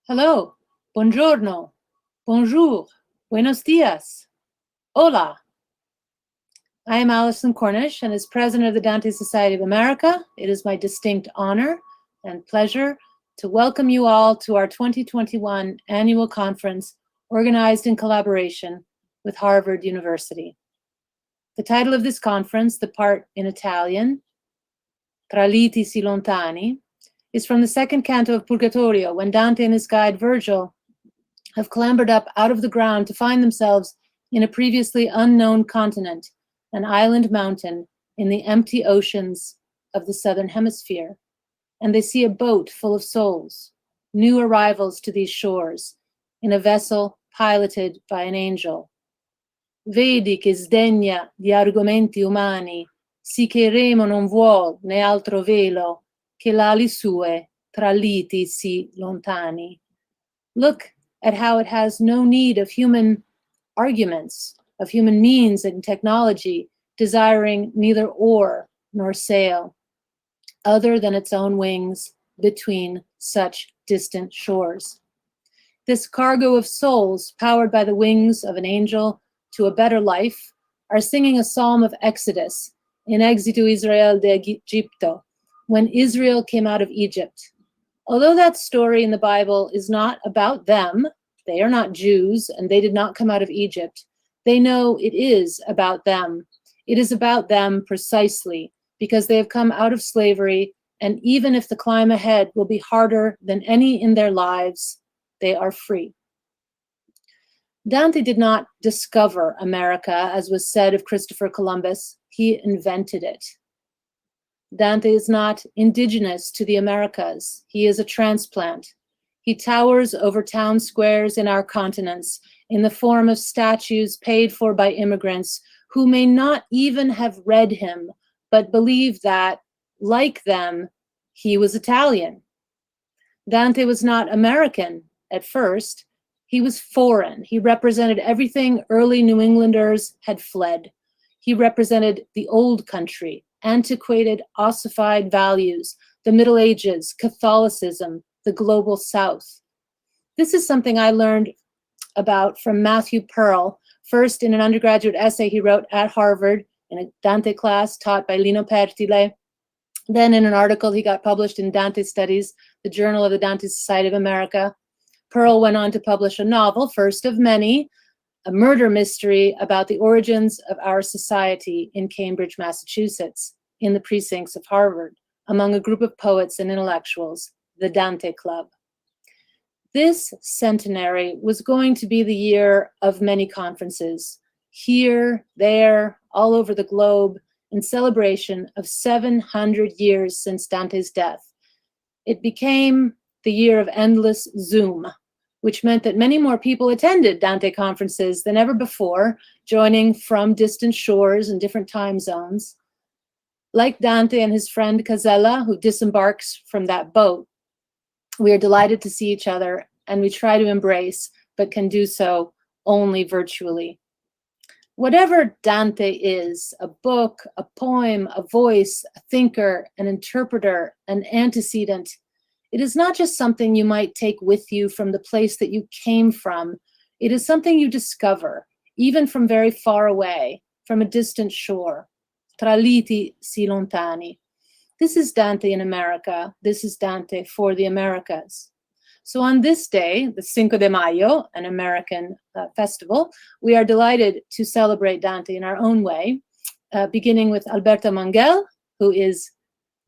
Hello, buongiorno, bonjour, buenos dias, hola. I am Alison Cornish, and as president of the Dante Society of America, it is my distinct honor and pleasure to welcome you all to our 2021 annual conference organized in collaboration with Harvard University. The title of this conference, the part in Italian, Tra liti e lontani, is from the second canto of Purgatorio, when Dante and his guide Virgil have clambered up out of the ground to find themselves in a previously unknown continent, an island mountain in the empty oceans of the southern hemisphere. And they see a boat full of souls, new arrivals to these shores, in a vessel piloted by an angel. Vedi che sdegna di argomenti umani, sì che remo non vuol né altro velo, che l'ali sue tra liti si lontani. Look at how it has no need of human arguments, of human means and technology, desiring neither oar nor sail, other than its own wings between such distant shores. This cargo of souls, powered by the wings of an angel to a better life, are singing a psalm of Exodus, in Exitu Israel de Egipto, when Israel came out of Egypt. Although that story in the Bible is not about them, they are not Jews and they did not come out of Egypt, they know it is about them. It is about them precisely because they have come out of slavery, and even if the climb ahead will be harder than any in their lives, they are free. Dante did not discover America, as was said of Christopher Columbus. He invented it. Dante is not indigenous to the Americas. He is a transplant. He towers over town squares in our continents in the form of statues paid for by immigrants who may not even have read him, but believe that, like them, he was Italian. Dante was not American at first. He was foreign. He represented everything early New Englanders had fled. He represented the old country, antiquated, ossified values, the Middle Ages, Catholicism, the global South. This is something I learned about from Matthew Pearl, first in an undergraduate essay he wrote at Harvard in a Dante class taught by Lino Pertile, then in an article he got published in Dante Studies, the Journal of the Dante Society of America. Pearl went on to publish a novel, first of many, a murder mystery about the origins of our society in Cambridge, Massachusetts, in the precincts of Harvard, among a group of poets and intellectuals, the Dante Club. This centenary was going to be the year of many conferences, here, there, all over the globe, in celebration of 700 years since Dante's death. It became the year of endless Zoom, which meant that many more people attended Dante conferences than ever before, joining from distant shores and different time zones. Like Dante and his friend Casella, who disembarks from that boat, we are delighted to see each other, and we try to embrace, but can do so only virtually. Whatever Dante is, a book, a poem, a voice, a thinker, an interpreter, an antecedent, it is not just something you might take with you from the place that you came from. It is something you discover, even from very far away, from a distant shore. Tra liti si lontani. This is Dante in America. This is Dante for the Americas. So on this day, the Cinco de Mayo, an American festival, we are delighted to celebrate Dante in our own way, beginning with Alberto Mangal, who is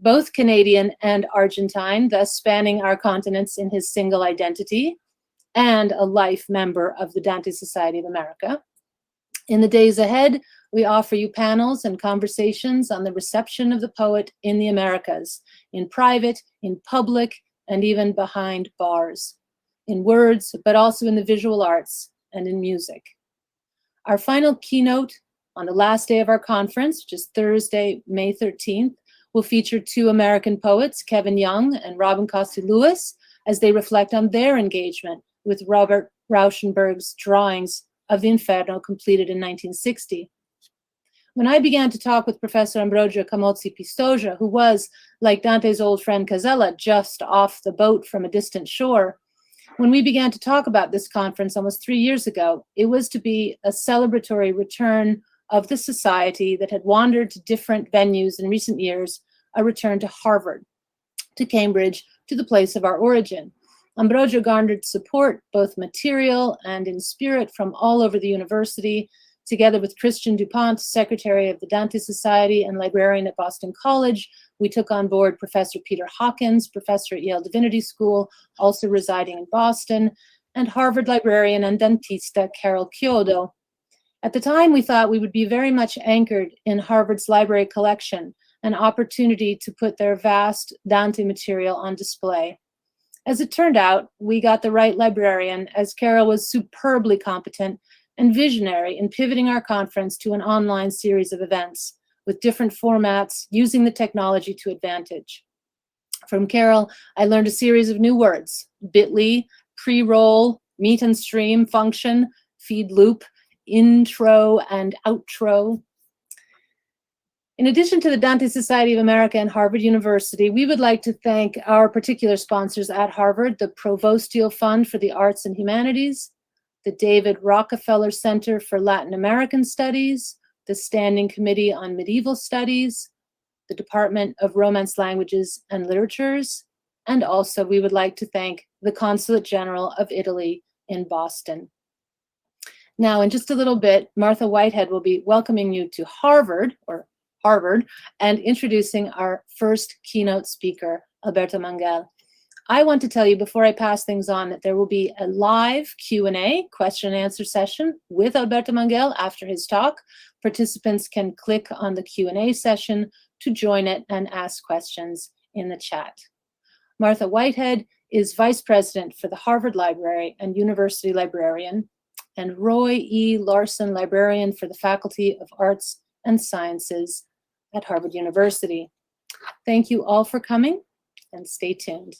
both Canadian and Argentine, thus spanning our continents in his single identity, and a life member of the Dante Society of America. In the days ahead, we offer you panels and conversations on the reception of the poet in the Americas, in private, in public, and even behind bars, in words, but also in the visual arts and in music. Our final keynote on the last day of our conference, which is Thursday, May 13th, will feature two American poets, Kevin Young and Robin Costa Lewis, as they reflect on their engagement with Robert Rauschenberg's drawings of the Inferno completed in 1960. When I began to talk with Professor Ambrogio Camozzi Pistoia, who was, like Dante's old friend Casella, just off the boat from a distant shore, When we began to talk about this conference almost 3 years ago, it was to be a celebratory return of the society that had wandered to different venues in recent years, a return to Harvard, to Cambridge, to the place of our origin. Ambrogio garnered support, both material and in spirit, from all over the university. Together with Christian Dupont, secretary of the Dante Society and librarian at Boston College, we took on board Professor Peter Hawkins, professor at Yale Divinity School, also residing in Boston, and Harvard librarian and dentista Carol Chiodo. At the time, we thought we would be very much anchored in Harvard's library collection, an opportunity to put their vast Dante material on display. As it turned out, we got the right librarian, as Carol was superbly competent and visionary in pivoting our conference to an online series of events with different formats, using the technology to advantage. From Carol, I learned a series of new words: bit.ly, pre-roll, meet and stream, function, feed loop, intro, and outro. In addition to the Dante Society of America and Harvard University, we would like to thank our particular sponsors at Harvard, the Provostio Fund for the Arts and Humanities, the David Rockefeller Center for Latin American Studies, the Standing Committee on Medieval Studies, the Department of Romance Languages and Literatures, and also we would like to thank the Consulate General of Italy in Boston. Now, in just a little bit, Martha Whitehead will be welcoming you to Harvard, and introducing our first keynote speaker, Alberto Mangal. I want to tell you before I pass things on that there will be a live Q&A, question and answer session with Alberto Mangal after his talk. Participants can click on the Q&A session to join it and ask questions in the chat. Martha Whitehead is Vice President for the Harvard Library and University Librarian, and Roy E. Larson, Librarian for the Faculty of Arts and Sciences at Harvard University. Thank you all for coming, and stay tuned.